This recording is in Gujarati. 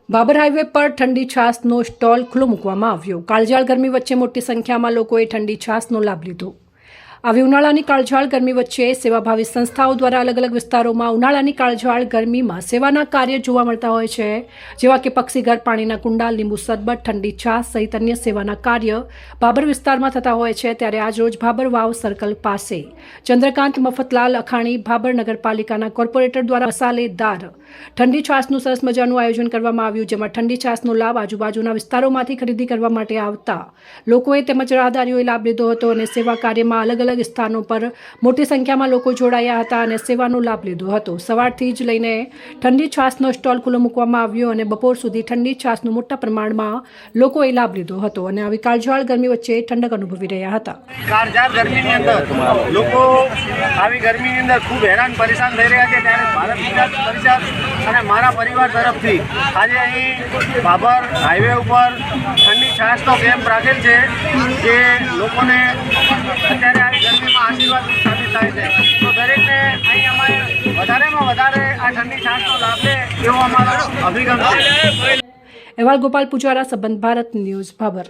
બાબર હાઈવે પર ઠંડી છાશનો સ્ટોલ ખુલ્લો મૂકવામાં આવ્યો। કાળઝાળ ગરમી વચ્ચે મોટી સંખ્યામાં લોકોએ ઠંડી છાશનો લાભ લીધો। આવી ઉનાળાની કાળઝાળ ગરમી વચ્ચે સેવાભાવી સંસ્થાઓ દ્વારા અલગ અલગ વિસ્તારોમાં ઉનાળાની કાળઝાળ ગરમીમાં સેવાના કાર્ય જોવા મળતા હોય છે, જેવા કે પક્ષીઘર, પાણીના કુંડા, લીંબુ શરબત, ઠંડી છાશ સહિત અન્ય સેવાના કાર્ય બાબર વિસ્તારમાં થતા હોય છે। ત્યારે આજરોજ ભાબર વાવ સર્કલ પાસે ચંદ્રકાંત મફતલાલ અખાણી ભાબર નગરપાલિકાના કોર્પોરેટર દ્વારા મસાલેદાર ઠંડી છાશનું સરસ મજાનું આયોજન કરવામાં આવ્યું, જેમાં ઠંડી છાશનો લાભ આજુબાજુના વિસ્તારોમાંથી ખરીદી કરવા માટે આવતા લોકોએ તેમજ રાહદારીઓએ લાભ લીધો હતો અને સેવા કાર્યમાં અલગ અલગ સ્થાનો પર મોટી સંખ્યામાં લોકો જોડાયા હતા અને સેવાનો લાભ લીધો હતો। સવારથી જ લઈને ઠંડી છાશનો સ્ટોલ ખુલ્લો મૂકવામાં આવ્યો અને બપોર સુધી ઠંડી છાશનો મોટા પ્રમાણમાં લોકોએ લાભ લીધો હતો અને આવી કાળઝાળ ગરમી વચ્ચે ઠંડક અનુભવી રહ્યા હતા। કાળઝાળ ગરમીની અંદર લોકો આવી ગરમીની અંદર ખૂબ હેરાન પરેશાન થઈ રહ્યા છે, ત્યારે ભારત વિકાસ પરિષદ અને મારા પરિવાર તરફથી આજે અહીં બાબર હાઈવે ઉપર ઠંડી છાશનો કેમ્પ રાખેલ છે, જે લોકોને અત્યારે આવી ગરમીમાં આશીર્વાદ સાબિત થાય છે। તો દરેકને અહીં અમારે વધારેમાં વધારે આ ઠંડી છાશનો લાભ લે એવો અમારો અભિગમ છે। અહેવાલ ગોપાલ પુજારા, સંબંધ ભારત ન્યૂઝ, ભાબર।